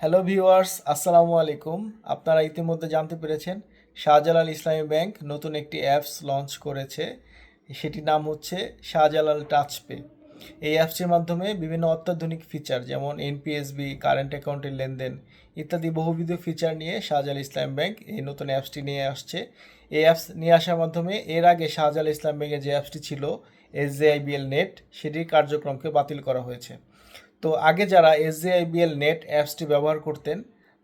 Hello viewers, আসসালামু আলাইকুম। আপনারা ইতিমধ্যে জানতে পেরেছেন শাহজালাল ইসলামী ব্যাংক নতুন একটি অ্যাপস লঞ্চ করেছে। সেটির নাম হচ্ছে শাহজালাল টাচ পে। এই অ্যাপসটির মাধ্যমে বিভিন্ন অত্যাধুনিক ফিচার যেমন এনপিএসবি, কারেন্ট অ্যাকাউন্টের লেনদেন ইত্যাদি বহুবিধ ফিচার নিয়ে শাহজালাল ইসলাম ব্যাংক এই নতুন অ্যাপসটি নিয়ে আসছে। এই অ্যাপস নিয়ে আসার মাধ্যমে এর আগে শাহজালাল ইসলাম ব্যাংকের যে অ্যাপসটি ছিল এসজেআইবিএল নেট, সেটির কার্যক্রমকে বাতিল করা হয়েছে। তো আগে যারা এসজেআইবিএল নেট অ্যাপসটি ব্যবহার করতেন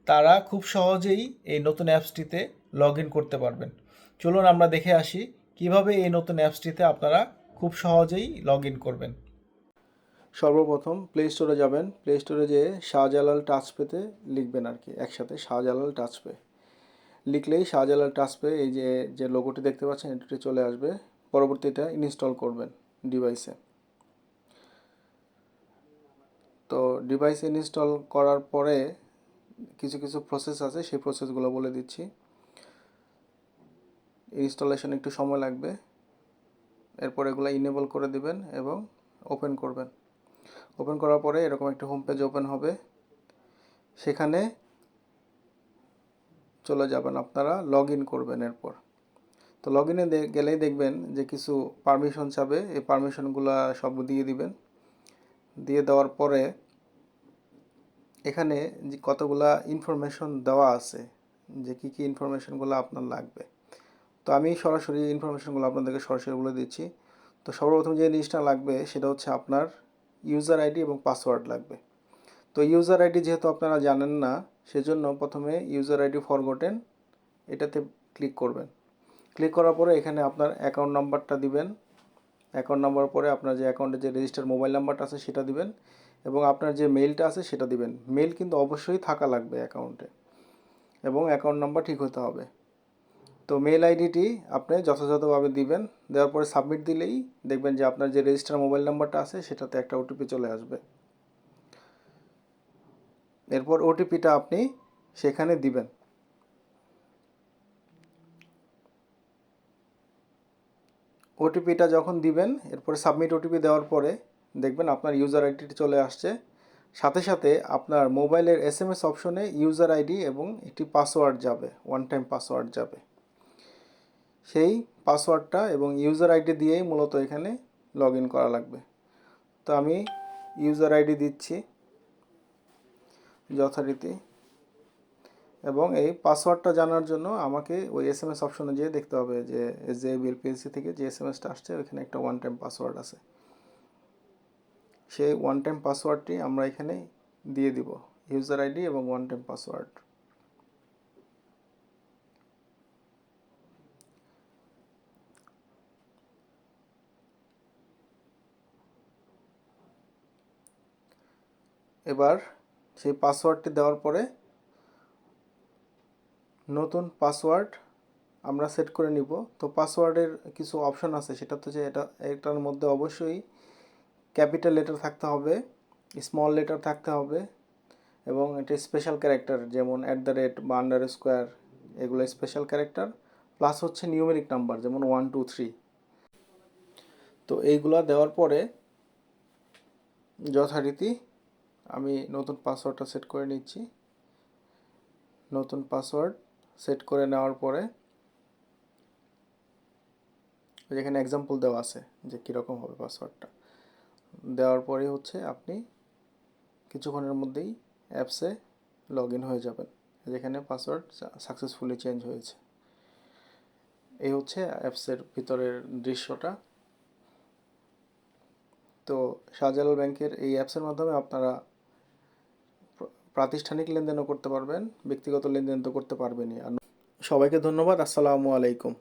তারা খুব সহজেই এই নতুন অ্যাপসটিতে লগ ইন করতে পারবেন। চলুন আমরা দেখে আসি কিভাবে এই নতুন অ্যাপসটিতে আপনারা খুব সহজেই লগ ইন করবেন। সর্বপ্রথম প্লে স্টোরে যাবেন। প্লে স্টোরে যেয়ে শাহজালাল টাচ পেতে লিখবেন আর কি, একসাথে শাহজালাল টাচ পে লিখলেই শাহজালাল টাচ পে এই যে লোগোটি দেখতে পাচ্ছেন এটি চলে আসবে। পরবর্তীটা ইনস্টল করবেন ডিভাইসে। তো ডিভাইস ইনস্টল করার পরে কিছু কিছু প্রসেস আছে, সেই প্রসেসগুলো বলে দিচ্ছি। ইনস্টলেশন একটু সময় লাগবে। এরপর এগুলো ইনেবল করে দিবেন এবং ওপেন করবেন। ওপেন করার পরে এরকম একটা হোম পেজ ওপেন হবে। সেখানে চলে যাবেন, আপনারা লগ ইন করবেন। এরপর তো লগ ইনে গেলেই দেখবেন যে কিছু পারমিশন চাবে, এই পারমিশনগুলো সব দিয়ে দিবেন। দিয়ে দেওয়ার পরে এখানে যে কতগুলা ইনফরমেশন দেওয়া আছে, যে কী কী ইনফরমেশনগুলো আপনার লাগবে। তো আমি সরাসরি ইনফরমেশনগুলো আপনাদেরকে সরাসরি বলে দিচ্ছি। তো সর্বপ্রথম যে জিনিসটা লাগবে সেটা হচ্ছে আপনার ইউজার আইডি এবং পাসওয়ার্ড লাগবে। তো ইউজার আইডি যেহেতু আপনারা জানেন না, সেজন্য প্রথমে ইউজার আইডি ফরগটেন এটাতে ক্লিক করবেন। ক্লিক করার পরে এখানে আপনার অ্যাকাউন্ট নাম্বারটা দিবেন। অ্যাকাউন্ট নাম্বার পরে আপনার যে অ্যাকাউন্টে যে রেজিস্টার মোবাইল নাম্বারটা আছে সেটা দিবেন এবং আপনার যে মেইলটা আছে সেটা দিবেন। মেইল কিন্তু অবশ্যই থাকা লাগবে অ্যাকাউন্টে, এবং অ্যাকাউন্ট নাম্বার ঠিক হতে হবে। তো মেল আইডিটি আপনি যথাযথভাবে দিবেন। দেওয়ার পরে সাবমিট দিলেই দেখবেন যে আপনার যে রেজিস্টার মোবাইল নাম্বারটা আছে সেটাতে একটা ওটিপি চলে আসবে। এরপর ওটিপিটা আপনি সেখানে দিবেন। ওটিপিটা যখন দিবেন, এরপরে সাবমিট ওটিপি দেওয়ার পরে দেখবেন আপনার ইউজার আইডিটি চলে আসছে। সাথে সাথে আপনার মোবাইলের এসএমএস অপশনে ইউজার আইডি এবং একটি পাসওয়ার্ড যাবে, ওয়ান টাইম পাসওয়ার্ড যাবে। সেই পাসওয়ার্ডটা এবং ইউজার আইডি দিয়েই মূলত এখানে লগ ইন করা লাগবে। তো আমি ইউজার আইডি দিচ্ছি যথারীতি, এবং এই পাসওয়ার্ডটা জানার জন্য আমাকে ওই এসএমএস অপশনে যেয়ে দেখতে হবে যে এসজেআইবিএল পিএলসি থেকে যে এসএমএসটা আসছে ওইখানে একটা ওয়ান টাইম পাসওয়ার্ড আছে। সেই ওয়ান টাইম পাসওয়ার্ডটি আমরা এখানে দিয়ে দিব, ইউজার আইডি এবং ওয়ান টাইম পাসওয়ার্ড। এবার সেই পাসওয়ার্ডটি দেওয়ার পরে নতুন পাসওয়ার্ড আমরা সেট করে নিব। তো পাসওয়ার্ডের কিছু অপশন আছে, সেটা তো যে এটার মধ্যে অবশ্যই ক্যাপিটাল লেটার থাকতে হবে, স্মল লেটার থাকতে হবে, এবং এটা স্পেশাল ক্যারেক্টার যেমন @ বা আন্ডারস্কোয়ার, এগুলো স্পেশাল ক্যারেক্টার। প্লাস হচ্ছে নিউমেরিক নাম্বার যেমন 1 2 3। তো এইগুলো দেওয়ার পরে যথারীতি আমি নতুন পাসওয়ার্ডটা সেট করে নিচ্ছি। নতুন পাসওয়ার্ড সেট করে নেওয়ার পরে যেখানে এক্সাম্পল দেওয়া আছে যে কীরকম হবে পাসওয়ার্ডটা, দেওয়ার পরে হচ্ছে আপনি কিছুক্ষণের মধ্যেই অ্যাপসে লগ ইন হয়ে যাবেন। যেখানে পাসওয়ার্ড সাকসেসফুলি চেঞ্জ হয়েছে। এই হচ্ছে অ্যাপসের ভিতরের দৃশ্যটা। তো শাহজালাল ব্যাংকের এই অ্যাপসের মাধ্যমে আপনারা প্রাতিষ্ঠানিক লেনদেনও করতে পারবেন, ব্যক্তিগত লেনদেন তো করতে পারবেনই। আর সবাইকে ধন্যবাদ। আসসালামু আলাইকুম।